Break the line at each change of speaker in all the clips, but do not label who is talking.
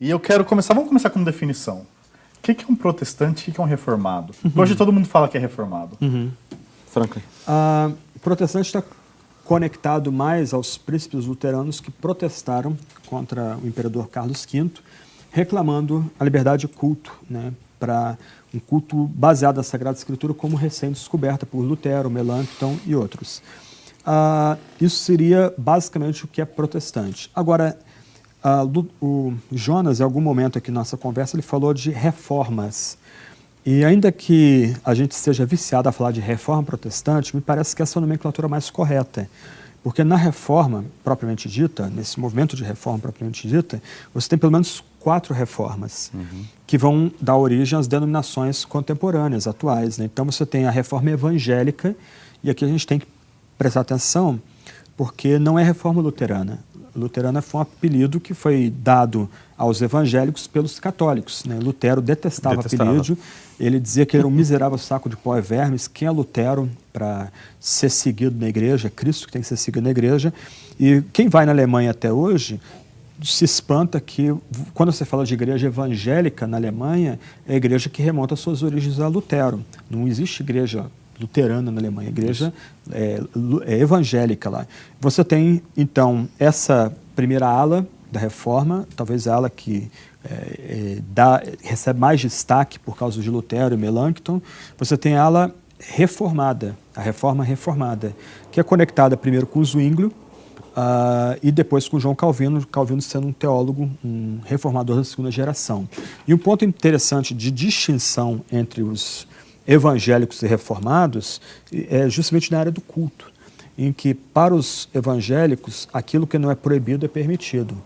E eu quero começar, vamos começar com definição. O que é um protestante e o que é um reformado? Hoje todo mundo fala que é reformado.
Franklin.
Protestante está conectado mais aos príncipes luteranos que protestaram contra o imperador Carlos V, reclamando a liberdade de culto, né, para um culto baseado na Sagrada Escritura como recém-descoberta por Lutero, Melanchthon e outros. Isso seria basicamente o que é protestante. Agora, o Jonas, em algum momento aqui na nossa conversa, ele falou de reformas. E ainda que a gente esteja viciado a falar de reforma protestante, me parece que essa é a nomenclatura mais correta. Porque na reforma propriamente dita, nesse movimento de reforma propriamente dita, você tem pelo menos 4 reformas que vão dar origem às denominações contemporâneas, atuais, né? Então você tem a reforma evangélica, e aqui a gente tem que prestar atenção, porque não é reforma luterana. Luterana foi um apelido que foi dado aos evangélicos pelos católicos, né? Lutero detestava o apelido, ele dizia que ele era um miserável saco de pó e vermes. Quem é Lutero para ser seguido na igreja? É Cristo que tem que ser seguido na igreja. E quem vai na Alemanha até hoje se espanta que, quando você fala de igreja evangélica na Alemanha, é a igreja que remonta às suas origens a Lutero. Não existe igreja luterana na Alemanha, a igreja é evangélica lá. Você tem, então, essa primeira ala da reforma, talvez a ala que recebe mais destaque por causa de Lutero e Melanchthon. Você tem a ala reformada, a reforma reformada, que é conectada primeiro com Zwinglio e depois com João Calvino, Calvino sendo um teólogo, um reformador da segunda geração. E um ponto interessante de distinção entre os evangélicos e reformados é justamente na área do culto, em que para os evangélicos aquilo que não é proibido é permitido,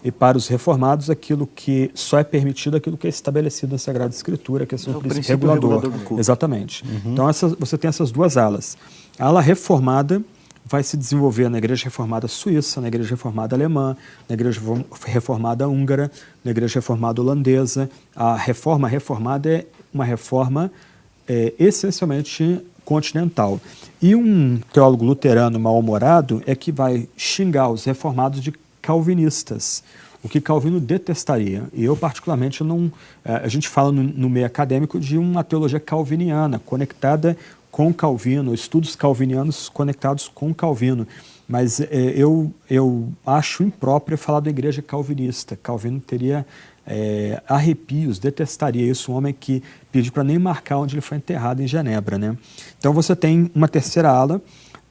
e para os reformados aquilo que só é permitido é aquilo que é estabelecido na Sagrada Escritura, que é o princípio regulador do culto. Exatamente. Então você tem essas duas alas. A ala reformada vai se desenvolver na Igreja Reformada Suíça, na Igreja Reformada Alemã, na Igreja Reformada Húngara, na Igreja Reformada Holandesa. A reforma reformada é uma reforma essencialmente continental. E um teólogo luterano mal-humorado é que vai xingar os reformados de calvinistas, o que Calvino detestaria. E eu, particularmente, não... A gente fala no meio acadêmico de uma teologia calviniana, conectada com Calvino, estudos calvinianos conectados com Calvino. Mas eu acho impróprio falar da igreja calvinista. Calvino teria arrepios, detestaria isso, um homem que pediu para nem marcar onde ele foi enterrado em Genebra, né? Então você tem uma terceira ala,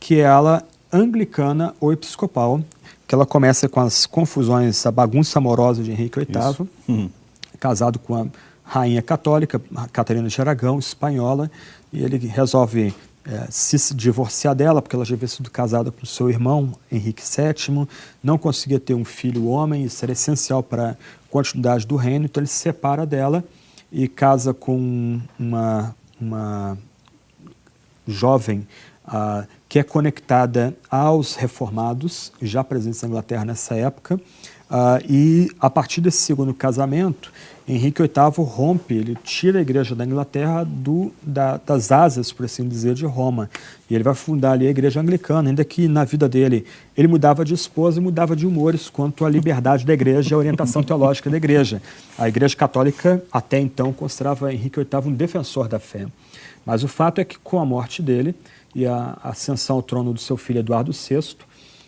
que é a ala anglicana ou episcopal, que ela começa com as confusões, a bagunça amorosa de Henrique VIII, casado com a rainha católica, Catarina de Aragão, espanhola, e ele resolve se divorciar dela, porque ela já havia sido casada com seu irmão, Henrique VII, não conseguia ter um filho homem, isso era essencial para a continuidade do reino, então ele se separa dela e casa com uma jovem que é conectada aos reformados, já presentes na Inglaterra nessa época, e a partir desse segundo casamento, Henrique VIII rompe, ele tira a igreja da Inglaterra das asas, por assim dizer, de Roma. E ele vai fundar ali a igreja anglicana, ainda que na vida dele ele mudava de esposa e mudava de humores quanto à liberdade da igreja e à orientação teológica da igreja. A igreja católica, até então, considerava Henrique VIII um defensor da fé. Mas o fato é que, com a morte dele e a ascensão ao trono do seu filho Eduardo VI,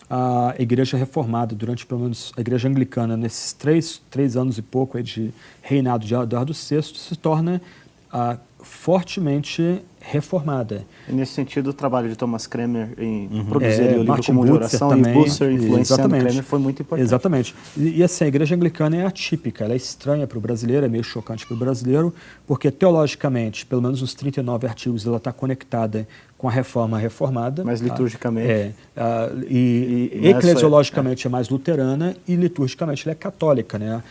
a igreja reformada, durante pelo menos a igreja anglicana, nesses três anos e pouco aí de reinado de Eduardo VI, se torna fortemente reformada.
E nesse sentido, o trabalho de Thomas Cremer em produzir o livro
Martin
Comum de
Butzer
Oração
também,
e Butzer influenciando Cremer foi muito importante.
Exatamente. E assim, a igreja anglicana é atípica, ela é estranha para o brasileiro, é meio chocante para o brasileiro, porque teologicamente, pelo menos os 39 artigos, ela está conectada com a reforma reformada.
Mas liturgicamente.
Eclesiologicamente é mais luterana e liturgicamente ela é católica, né?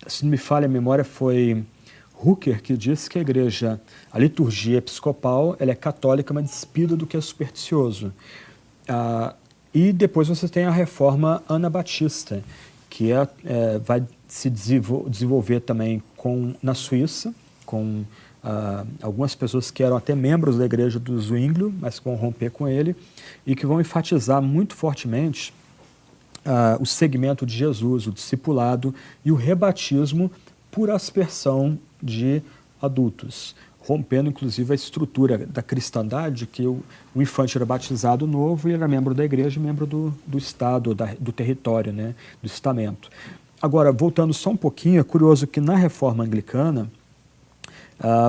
Se não me falha a memória, foi Hooker que disse que a liturgia episcopal, ela é católica, mas despida do que é supersticioso. E depois você tem a reforma anabatista, que vai se desenvolver também na Suíça, com algumas pessoas que eram até membros da igreja do Zwinglio, mas que vão romper com ele, e que vão enfatizar muito fortemente o segmento de Jesus, o discipulado e o rebatismo por aspersão de adultos, rompendo inclusive a estrutura da cristandade, que o infante era batizado novo e era membro da igreja, membro do Estado, do território, né, do estamento. Agora, voltando só um pouquinho, é curioso que na reforma anglicana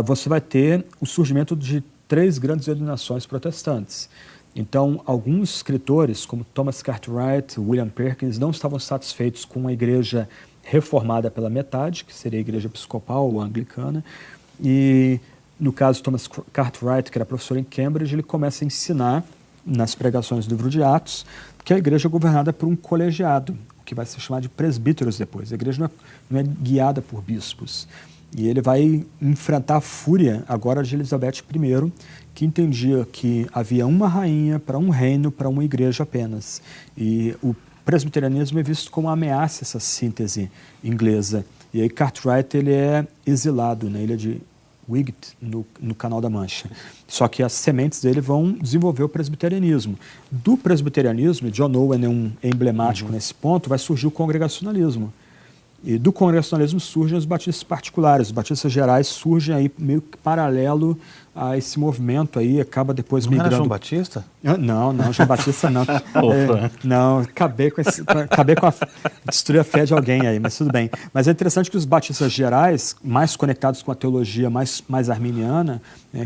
você vai ter o surgimento de 3 grandes denominações protestantes. Então, alguns escritores, como Thomas Cartwright, William Perkins, não estavam satisfeitos com a igreja reformada pela metade, que seria a igreja episcopal ou anglicana, e no caso de Thomas Cartwright, que era professor em Cambridge, ele começa a ensinar nas pregações do livro de Atos que a igreja é governada por um colegiado, que vai se chamar de presbíteros depois. A igreja não é guiada por bispos. E ele vai enfrentar a fúria agora de Elizabeth I, que entendia que havia uma rainha para um reino, para uma igreja apenas. E o presbiterianismo é visto como uma ameaça a essa síntese inglesa. E aí Cartwright ele é exilado na ilha de Wight, no Canal da Mancha. Só que as sementes dele vão desenvolver o presbiterianismo. Do presbiterianismo, John Owen é emblemático nesse ponto, vai surgir o congregacionalismo. E do congregacionalismo surgem os batistas particulares. Os batistas gerais surgem aí meio que paralelo a esse movimento aí, acaba depois
não
migrando...
Não era João Batista?
Não, João Batista não. Não, acabei com destruir a fé de alguém aí, mas tudo bem. Mas é interessante que os batistas gerais, mais conectados com a teologia mais arminiana,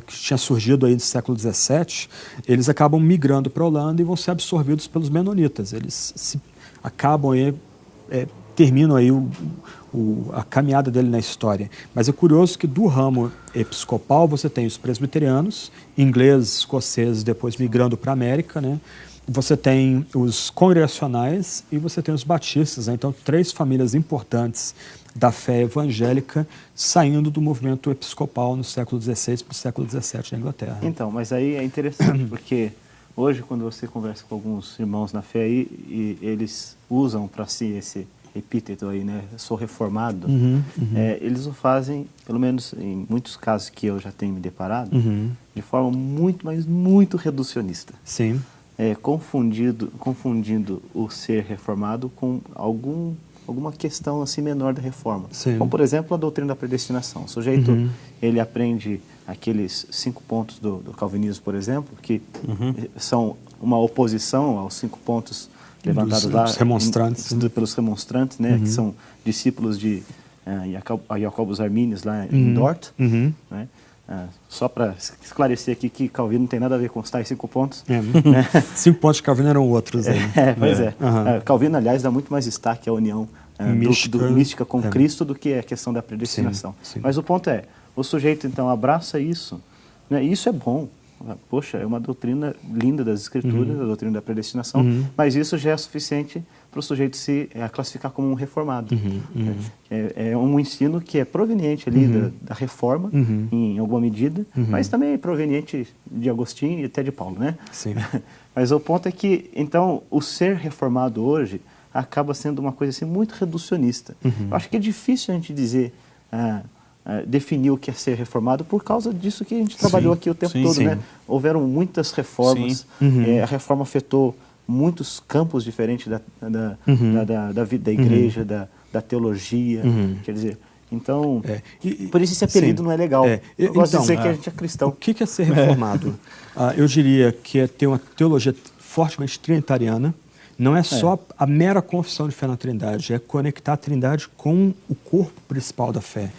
que tinha surgido aí no século XVII, eles acabam migrando para a Holanda e vão ser absorvidos pelos menonitas. Eles acabam aí... terminam aí a caminhada dele na história. Mas é curioso que do ramo episcopal você tem os presbiterianos, ingleses, escoceses, depois migrando para a América, né? Você tem os congregacionais e você tem os batistas, né? Então 3 famílias importantes da fé evangélica saindo do movimento episcopal no século XVI para o século XVII na Inglaterra.
Então, mas aí é interessante porque hoje quando você conversa com alguns irmãos na fé aí, e eles usam para si esse epíteto aí, né? Sou reformado. Eles o fazem, pelo menos em muitos casos que eu já tenho me deparado, de forma muito, mas muito reducionista.
Sim.
Confundindo o ser reformado com alguma questão assim menor da reforma.
Sim.
Como, por exemplo, a doutrina da predestinação. O sujeito, ele aprende aqueles 5 pontos do calvinismo, por exemplo, que são uma oposição aos 5 pontos levantados lá pelos remonstrantes, né, que são discípulos de Jacobus Arminius lá em Dort, né? Só para esclarecer aqui que Calvino não tem nada a ver com os tais 5 pontos.
5 pontos de Calvino eram outros aí.
Pois é. Calvino, aliás, dá muito mais destaque à união mística com Cristo do que a questão da predestinação.
Sim.
Mas o ponto é, o sujeito então abraça isso, né, e isso é bom. Poxa, é uma doutrina linda das Escrituras, a doutrina da predestinação, mas isso já é suficiente para o sujeito se classificar como um reformado. É um ensino que é proveniente ali da reforma, em alguma medida, mas também é proveniente de Agostinho e até de Paulo, né?
Sim.
Mas o ponto é que, então, o ser reformado hoje acaba sendo uma coisa assim muito reducionista. Eu acho que é difícil a gente dizer... definir o que é ser reformado por causa disso que a gente trabalhou aqui o tempo todo, né? Houveram muitas reformas, a reforma afetou muitos campos diferentes da vida da igreja, da teologia, quer dizer, então, por isso esse apelido não é legal. Eu gosto de dizer que a gente é cristão.
O que é ser reformado? Eu diria que é ter uma teologia fortemente trinitariana. Não é só a mera confissão de fé na Trindade, é conectar a Trindade com o corpo principal da fé.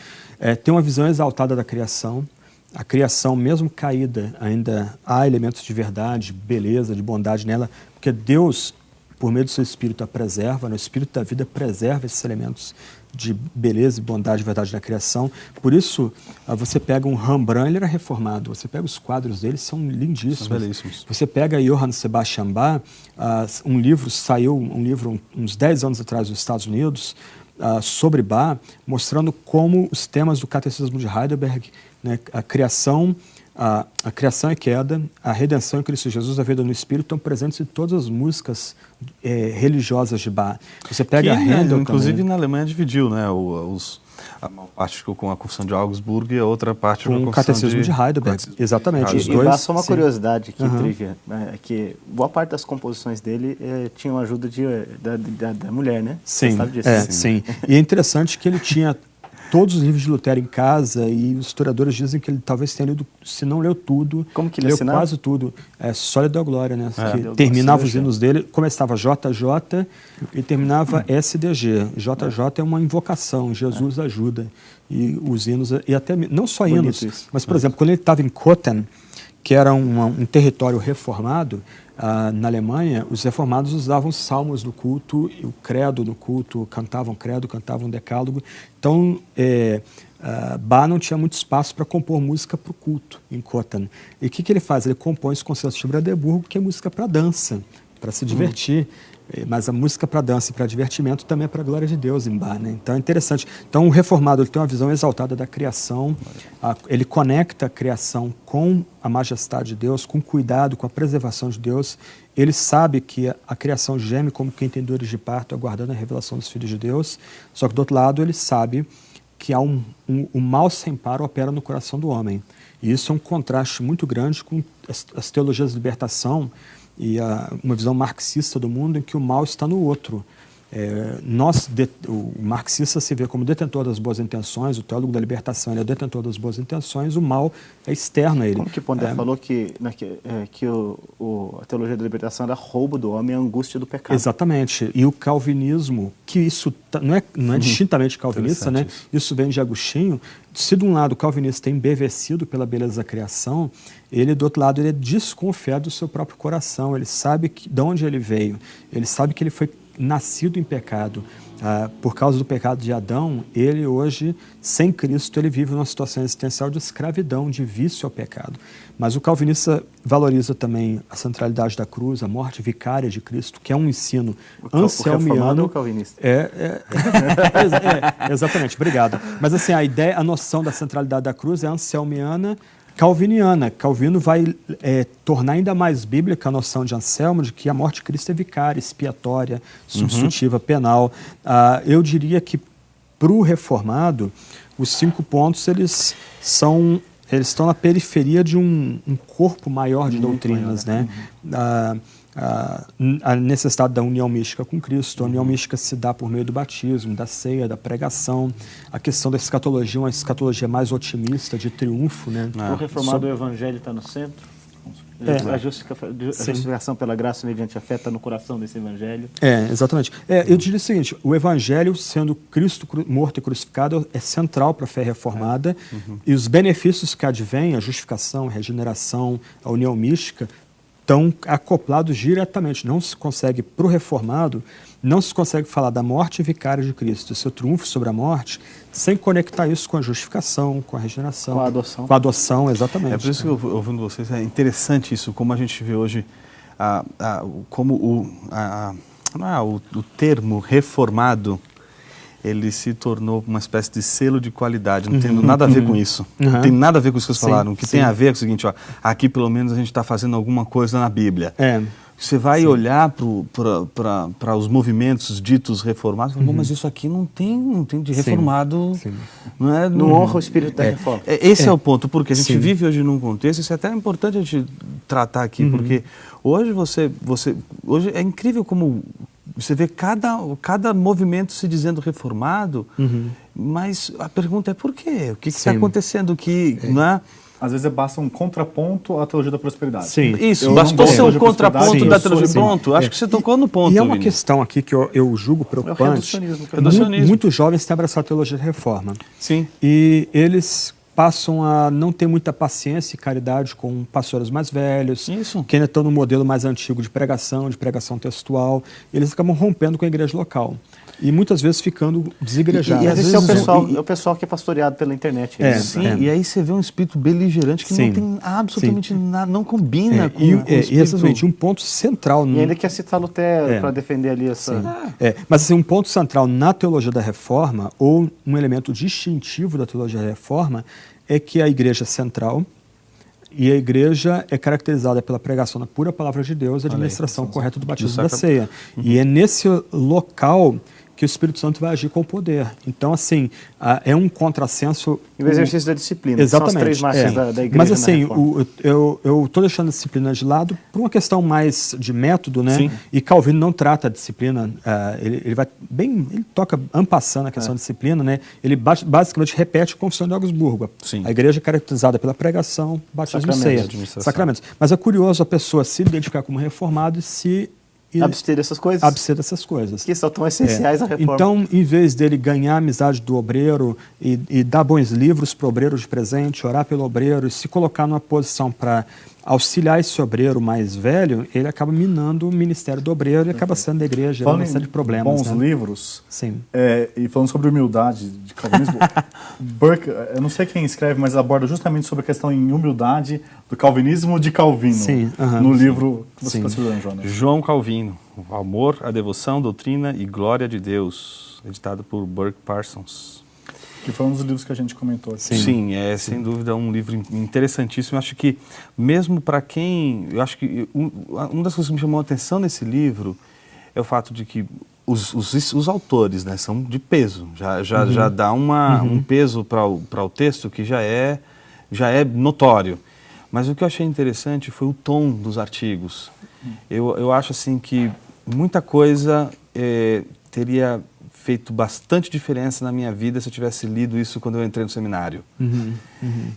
Ter uma visão exaltada da criação. A criação, mesmo caída, ainda há elementos de verdade, beleza, de bondade nela, porque Deus, por meio do seu Espírito, a preserva, o Espírito da vida preserva esses elementos de beleza, bondade, verdade na criação. Por isso, você pega um Rembrandt, ele era reformado, você pega os quadros dele, são lindíssimos.
São belíssimos.
Você pega Johann Sebastian Bach, saiu um livro uns 10 anos atrás nos Estados Unidos, sobre Bach, mostrando como os temas do Catecismo de Heidelberg, né, a criação e queda, a redenção em Cristo Jesus, a vida no Espírito, estão presentes em todas as músicas religiosas de Bach. Você pega Handel
inclusive
também.
na Alemanha dividiu, né, uma parte ficou com a Confissão de Augsburgo e a outra parte
com o Catecismo de Heidelberg. Exatamente. Os dois.
E só uma curiosidade aqui, trivia, é que boa parte das composições dele tinham ajuda da mulher, né?
Sim,
você sabe disso?
sim. E é interessante que ele tinha todos os livros de Lutero em casa, e os historiadores dizem que ele talvez tenha lido, se não leu tudo,
como que ele
leu
assinava?
Quase tudo. Só Deu Glória, né? Que terminava os hinos dele, começava JJ e terminava SDG. JJ é uma invocação, Jesus ajuda. E os hinos, e até não só hinos, mas, por exemplo, quando ele estava em Cotten, que era um território reformado, na Alemanha, os reformados usavam salmos no culto, o credo no culto, cantavam credo, cantavam decálogo. Então, Bach não tinha muito espaço para compor música para o culto em Cotten. E o que ele faz? Ele compõe esse concerto de Brandeburgo, que é música para dança, para se divertir. Mas a música para dança e para divertimento também é para a glória de Deus em Bach, né? Então é interessante. Então o reformado ele tem uma visão exaltada da criação, ele conecta a criação com a majestade de Deus, com cuidado, com a preservação de Deus. Ele sabe que a criação geme como quem tem dores de parto, aguardando a revelação dos filhos de Deus. Só que do outro lado ele sabe que há um mal sem par opera no coração do homem. E isso é um contraste muito grande com as teologias de libertação e uma visão marxista do mundo em que o mal está no outro. O marxista se vê como detentor das boas intenções, o teólogo da libertação ele é detentor das boas intenções, o mal é externo a ele.
Como que Pondé falou que a teologia da libertação era roubo do homem, a angústia do pecado.
Exatamente. E o calvinismo, que isso não é distintamente calvinista, né? Isso vem de Agostinho. Se de um lado o calvinista é embevecido pela beleza da criação, ele do outro lado ele é desconfiado do seu próprio coração, ele sabe de onde ele veio, ele sabe que ele foi nascido em pecado. Por causa do pecado de Adão, ele hoje, sem Cristo, ele vive numa situação existencial de escravidão, de vício ao pecado. Mas o calvinista valoriza também a centralidade da cruz, a morte vicária de Cristo, que é um ensino anselmiano.
O calvinista.
Exatamente, obrigado. Mas assim, a noção da centralidade da cruz é anselmiana, calviniana. Calvino vai tornar ainda mais bíblica a noção de Anselmo de que a morte de Cristo é vicária, expiatória, substitutiva, penal. Eu diria que para o reformado, os 5 pontos eles estão na periferia de um corpo maior de doutrinas, né? A necessidade da união mística com Cristo. A união mística se dá por meio do batismo, da ceia, da pregação. A questão da escatologia, uma escatologia mais otimista, de triunfo, né?
O reformado, o evangelho está no centro. A justificação pela graça mediante a fé está no coração desse evangelho.
Exatamente. Eu diria o seguinte, o evangelho, sendo Cristo morto e crucificado, é central para a fé reformada, e os benefícios que advêm, a justificação, a regeneração, a união mística, estão acoplados diretamente. Não se consegue, para o reformado, não se consegue falar da morte vicária de Cristo, seu triunfo sobre a morte, sem conectar isso com a justificação, com a regeneração.
Com a adoção.
Com a adoção, exatamente.
É por isso que, ouvindo vocês, é interessante isso, como a gente vê hoje, como o termo reformado, ele se tornou uma espécie de selo de qualidade, não tem nada a ver com isso. Não tem nada a ver com isso que vocês falaram. O que tem a ver é o seguinte, aqui pelo menos a gente está fazendo alguma coisa na Bíblia. Você vai olhar para os movimentos ditos reformados e fala, mas isso aqui não tem de reformado. Não
honra o espírito da reforma.
Esse é o ponto, porque a gente vive hoje num contexto, isso é até importante a gente tratar aqui, porque hoje hoje é incrível como você vê cada movimento se dizendo reformado, mas a pergunta é por quê? O que está acontecendo que... Não é?
Às vezes basta um contraponto à teologia da prosperidade.
Isso, bastou ser um contraponto da teologia. Pronto, acho que você tocou no ponto.
E é uma questão aqui que eu julgo preocupante. Muitos jovens têm abraçado a teologia da reforma. E eles passam a não ter muita paciência e caridade com pastores mais velhos, que ainda estão no modelo mais antigo de pregação textual. Eles acabam rompendo com a igreja local. E muitas vezes ficando desigrejados.
E às vezes é o pessoal que é pastoreado pela internet.
E aí você vê um espírito beligerante que não tem absolutamente nada, não combina com o espírito.
Exatamente, um ponto central...
E ainda quer citar Lutero para defender ali essa...
Mas assim, um ponto central na teologia da reforma, ou um elemento distintivo da teologia da reforma, é que a igreja é central, e a igreja é caracterizada pela pregação da pura palavra de Deus, a administração correta do batismo e da ceia. E é nesse local que que o Espírito Santo vai agir com poder. Então, assim, é um contrassenso...
E o exercício da disciplina,
exatamente,
são as 3 marcas da igreja.
Mas, assim, eu estou deixando a disciplina de lado por uma questão mais de método, né? Sim. E Calvino não trata a disciplina, ele vai bem, ele toca ampassando a questão da disciplina, né? Ele basicamente repete a Confissão de Augsburgo. Sim. A igreja é caracterizada pela pregação, batismo e ceia, sacramentos. Mas é curioso a pessoa se identificar como reformado e
abster dessas coisas.
Abster dessas coisas.
Que são tão essenciais à reforma.
Então, em vez dele ganhar a amizade do obreiro e dar bons livros para o obreiro de presente, orar pelo obreiro e se colocar numa posição para auxiliar esse obreiro mais velho, ele acaba minando o ministério do obreiro e acaba sendo da igreja, uma série de problemas.
Bons livros.
Sim.
E falando sobre humildade de calvinismo, Burke, eu não sei quem escreve, mas aborda justamente sobre a questão em humildade do calvinismo de Calvino.
Sim,
no livro que você está estudando, Jonas.
João Calvino, O Amor, a Devoção, Doutrina e Glória de Deus, editado por Burke Parsons.
Que foi um dos livros que a gente comentou aqui.
Sim, sem dúvida um livro interessantíssimo. Eu acho que mesmo para quem... Eu acho que uma das coisas que me chamou a atenção nesse livro é o fato de que os autores, né, são de peso. Já dá um peso para o texto que já é notório. Mas o que eu achei interessante foi o tom dos artigos. Eu acho assim que muita coisa teria feito bastante diferença na minha vida se eu tivesse lido isso quando eu entrei no seminário.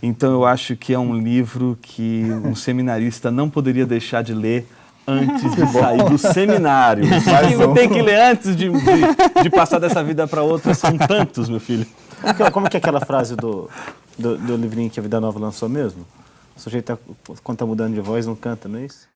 Então eu acho que é um livro que um seminarista não poderia deixar de ler antes de sair do seminário. Mas tem que ler antes de passar dessa vida para outra, são tantos, meu filho.
Como que é aquela frase do livrinho que a Vida Nova lançou mesmo? O sujeito, quando está mudando de voz, não canta, não é isso?